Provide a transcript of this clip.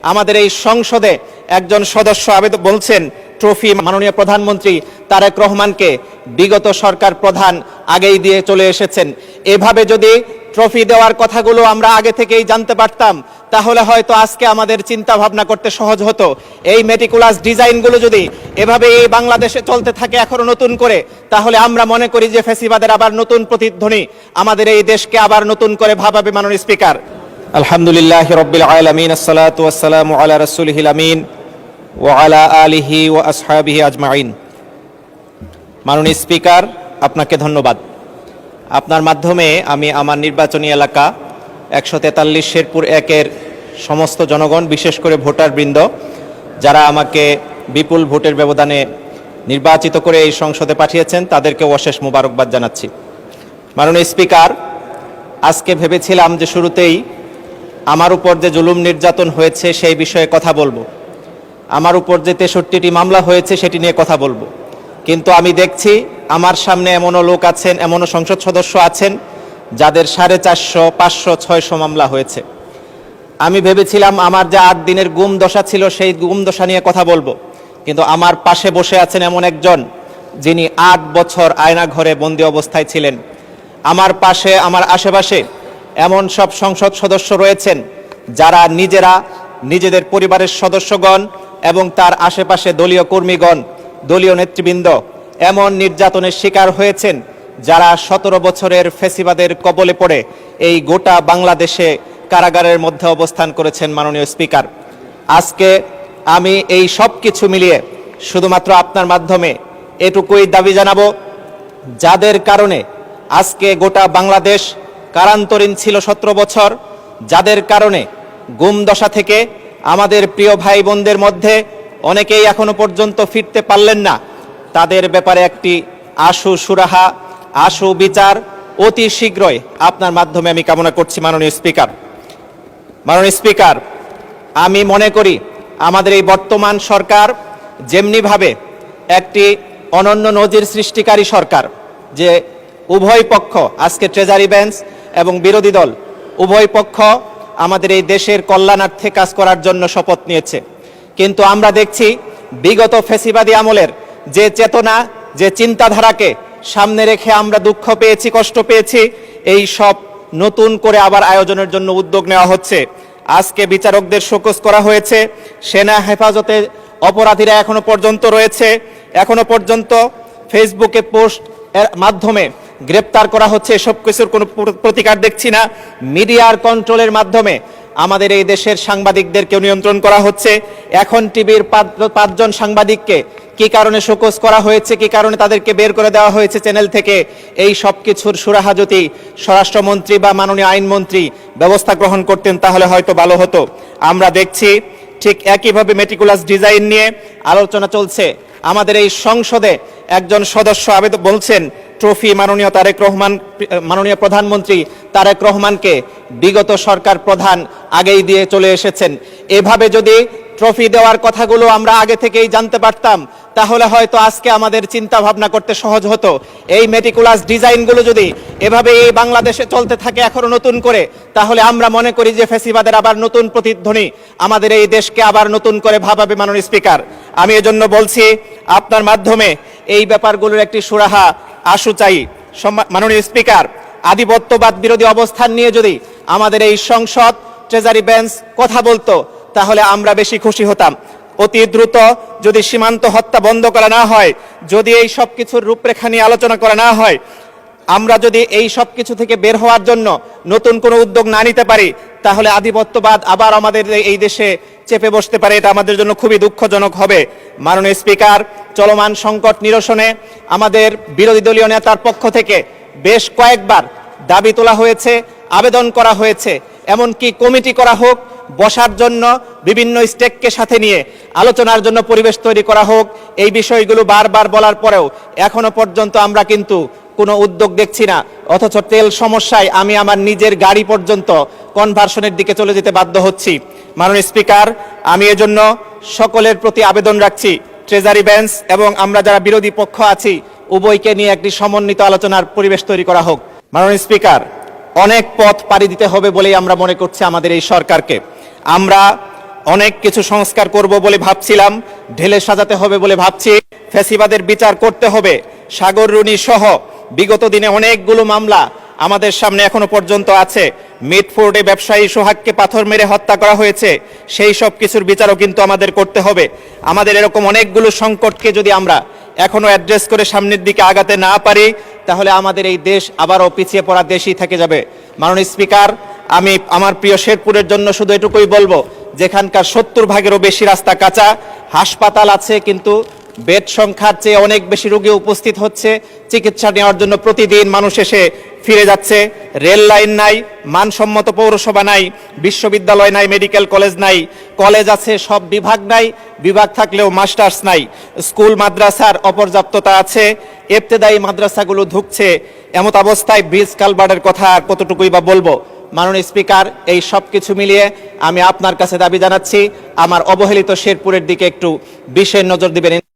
আমাদের এই সংসদে একজন সদস্য আবেদন বলছেন ট্রফি মাননীয় প্রধানমন্ত্রী তারেক রহমানকে বিগত সরকার প্রধান আগেই দিয়ে চলে এসেছেন। এভাবে যদি ট্রফি দেওয়ার কথাগুলো আমরা আগে থেকেই জানতে পারতাম তাহলে হয়তো আজকে আমাদের চিন্তা ভাবনা করতে সহজ হতো। এই মেটিকুলাস ডিজাইনগুলো যদি এভাবে এই বাংলাদেশে চলতে থাকে এখনো নতুন করে, তাহলে আমরা মনে করি যে ফ্যাসিবাদের আবার নতুন প্রতিধ্বনি আমাদের এই দেশকে আবার নতুন করে ভাবাবে। মাননীয় স্পিকার, আলহামদুলিল্লাহ রব্বিল আলামিন, আসসালাতু ওয়াসসালামু আলা রাসূলিহিল আমিন ওয়া আলা আলিহি ওয়া আসহাবিহি আজমাইন। মাননীয় স্পিকার, আপনাকে ধন্যবাদ। আপনার মাধ্যমে আমি আমার নির্বাচনী এলাকা 143 শেরপুর 1-এর সমস্ত জনগণ, বিশেষ করে ভোটারবৃন্দ যারা আমাকে বিপুল ভোটের ব্যবধানে নির্বাচিত করে এই সংসদে পাঠিয়েছেন, তাদেরকে অশেষ মোবারকবাদ জানাচ্ছি। মাননীয় স্পিকার, আজকে ভেবেছিলাম যে শুরুতেই আমার উপর যে জুলুম নির্যাতন হয়েছে সেই বিষয়ে কথা বলবো, আমার উপর যে 63টি মামলা হয়েছে সেটি নিয়ে কথা বলবো, কিন্তু আমি দেখছি আমার সামনে এমনও লোক আছেন, এমনও সংসদ সদস্য আছেন যাদের 450, 500, 600 মামলা হয়েছে। আমি ভেবেছিলাম আমার যে 8 দিনের গুম দশা ছিল সেই গুম দশা নিয়ে কথা বলবো, কিন্তু আমার পাশে বসে আছেন এমন একজন যিনি 8 বছর আয়না ঘরে বন্দী অবস্থায় ছিলেন। আমার পাশে, আমার আশেপাশে এমন সব সংসদ সদস্য রয়েছেন যারা নিজেরা, নিজেদের পরিবারের সদস্যগণ এবং তার আশেপাশে দলীয় কর্মীগণ, দলীয় নেতৃবৃন্দ এমন নির্যাতনের শিকার হয়েছেন যারা 17 বছরের ফ্যাসিবাদের কবলে পড়ে এই গোটা বাংলাদেশে কারাগারের মধ্যে অবস্থান করেছেন। মাননীয় স্পিকার, আজকে আমি এই সব কিছু মিলিয়ে শুধুমাত্র আপনার মাধ্যমে এটুকুই দাবি জানাবো, যাদের কারণে আজকে গোটা বাংলাদেশ কারান্তরীণ ছিল 17 বছর, যাদের কারণে গুম দশা থেকে আমাদের প্রিয় ভাই বোনদের মধ্যে অনেকেই এখনো পর্যন্ত ফিরতে পারলেন না, তাদের ব্যাপারে একটি আশু সুরাহা, আশু বিচার অতি শীঘ্রই আপনার মাধ্যমে আমি কামনা করছি। মাননীয় স্পিকার, আমি মনে করি আমাদের এই বর্তমান সরকার যেমনিভাবে একটি অনন্য নজির সৃষ্টিকারী সরকার, যে উভয় পক্ষ আজকে ট্রেজারি বেঞ্চ এবং বিরোধী দল উভয় পক্ষ আমাদের এই দেশের কল্যাণার্থে কাজ করার জন্য শপথ নিয়েছে, কিন্তু আমরা দেখছি বিগত ফ্যাসিবাদী আমলের যে চেতনা, যে চিন্তাধারাকে সামনে রেখে আমরা দুঃখ পেয়েছি, কষ্ট পেয়েছি, এই সব নতুন করে আবার আয়োজনের জন্য উদ্যোগ নেওয়া হচ্ছে। আজকে বিচারকদের শোকজ করা হয়েছে, সেনা হেফাজতে অপরাধীরা এখনো পর্যন্ত রয়েছে, এখনো পর্যন্ত ফেসবুকে পোস্ট এর মাধ্যমে গ্রেপ্তার করা হচ্ছে, এসব কিছুর কোনো প্রতিকার দেখছি না। মিডিয়ার কন্ট্রোলের মাধ্যমে আমাদের এই দেশের সাংবাদিকদেরকে নিয়ন্ত্রণ করা হচ্ছে। এখন টিভির 5 জন সাংবাদিককে কি কারণে শোকজ করা হয়েছে, কি কারণে তাদেরকে বের করে দেওয়া হয়েছে চ্যানেল থেকে, এই সব কিছুর সুরাহা যদি স্বরাষ্ট্রমন্ত্রী বা মাননীয় আইনমন্ত্রী ব্যবস্থা গ্রহণ করতেন তাহলে হয়তো ভালো হতো। আমরা দেখছি ঠিক একইভাবে মেটিকুলাস ডিজাইন নিয়ে আলোচনা চলছে। আমাদের এই সংসদে একজন সদস্য আবেদন বলছেন ট্রফি মাননীয় প্রধানমন্ত্রী তারেক রহমানকে বিগত সরকার প্রধান আগেই দিয়ে চলে এসেছেন। এভাবে যদি ট্রফি দেওয়ার কথাগুলো আমরা আগে থেকেই জানতে পারতাম তাহলে হয়তো আজকে আমাদের চিন্তা ভাবনা করতে সহজ হতো। এই মেটিকুলাস ডিজাইনগুলো যদি এভাবে এই বাংলাদেশে চলতে থাকে এখনো নতুন করে, তাহলে আমরা মনে করি যে ফ্যাসিবাদের আবার নতুন প্রতিধ্বনি আমাদের এই দেশকে আবার নতুন করে ভাবাবে। মাননীয় স্পিকার, আমি এজন্য বলছি আপনার মাধ্যমে এই ব্যাপারগুলোর একটি সুরাহা, আশু চাই। মাননীয় স্পিকার, আধিপত্যবাদ বিরোধী অবস্থান নিয়ে যদি আমাদের এই সংসদ ট্রেজারি বেঞ্চ কথা বলতো তাহলে আমরা বেশি খুশি হতাম। অতি দ্রুত যদি সীমান্ত হত্যা বন্ধ করা না হয়, যদি এই সব কিছুর রূপরেখা নিয়ে আলোচনা করা না হয়, আমরা যদি এই সব কিছু থেকে বের হওয়ার জন্য নতুন কোনো উদ্যোগ না নিতে পারি, তাহলে আধিপত্যবাদ আবার আমাদের এই দেশে চেপে বসতে পারে। এটা আমাদের জন্য খুবই দুঃখজনক হবে। মাননীয় স্পিকার, চলমান সংকট নিরসনে আমাদের বিরোধী দলীয় নেতার পক্ষ থেকে বেশ কয়েকবার দাবি তোলা হয়েছে, আবেদন করা হয়েছে, এমনকি কমিটি করা হোক, বসার জন্য বিভিন্ন স্টেককে সাথে নিয়ে আলোচনার জন্য পরিবেশ তৈরি করা হোক। এই বিষয়গুলো বারবার বলার পরেও এখনো পর্যন্ত আমরা কিন্তু কোনো উদ্যোগ দেখছি না, অথচ তেল সমস্যায় আমি আমার নিজের গাড়ি পর্যন্ত কনভার্সনের দিকে চলে যেতে বাধ্য হচ্ছি। মাননীয় স্পিকার, আমি এজন্য সকলের প্রতি আবেদন রাখছি, ট্রেজারি বেঞ্চ এবং আমরা যারা বিরোধী পক্ষ আছি উভয়কে নিয়ে একটি সমন্বিত আলোচনার পরিবেশ তৈরি করা হোক। মাননীয় স্পিকার, অনেক পথ পাড়ি দিতে হবে বলেই আমরা মনে করছি আমাদের এই সরকারকে। আমরা অনেক কিছু সংস্কার করব বলে ভাবছিলাম, ঢেলে সাজাতে হবে বলে ভাবছি। ফ্যাসিবাদের বিচার করতে হবে। সাগর রুনি সহ বিগত দিনে অনেকগুলো মামলা আমাদের সামনে এখনো পর্যন্ত আছে। মিটফোর্ডে ব্যবসায়ী সোহাগকে পাথর মেরে হত্যা করা হয়েছে, সেই সব কিছুর বিচারও কিন্তু আমাদের করতে হবে। আমাদের এরকম অনেকগুলো সংকটকে যদি আমরা এখনো অ্যাড্রেস করে সামনের দিকে আগাতে না পারি, তাহলে আমাদের এই দেশ আবারও পিছিয়ে পড়া দেশই থেকে যাবে। মাননীয় স্পিকার, আমি আমার প্রিয় শেরপুরের জন্য শুধু এটুকুই বলবো, যেখানকার 70 ভাগেরও বেশি রাস্তা কাঁচা, হাসপাতাল আছে কিন্তু বেড সংখ্যার চেয়ে অনেক বেশি রোগী উপস্থিত হচ্ছে, চিকিৎসা নেওয়ার জন্য প্রতিদিন মানুষ এসে ফিরে যাচ্ছে। রেল লাইন নাই, মানসম্মত পৌরসভা নাই, বিশ্ববিদ্যালয় নাই, মেডিকেল কলেজ নাই, কলেজ আছে সব বিভাগ নাই, বিভাগ থাকলেও মাস্টার্স নাই, স্কুল মাদ্রাসার অপর্যাপ্ততা আছে, ইবতেদায়ী মাদ্রাসাগুলো ধুঁকছে। এমত অবস্থায় ব্রিজ কালভার্টের কথা আর কতটুকুই বা বলবো। মাননীয় স্পিকার, এই সব কিছু মিলিয়ে আমি আপনার কাছে দাবি জানাচ্ছি, আমার অবহেলিত শেরপুরের দিকে একটু বিশেষ নজর দিবেন।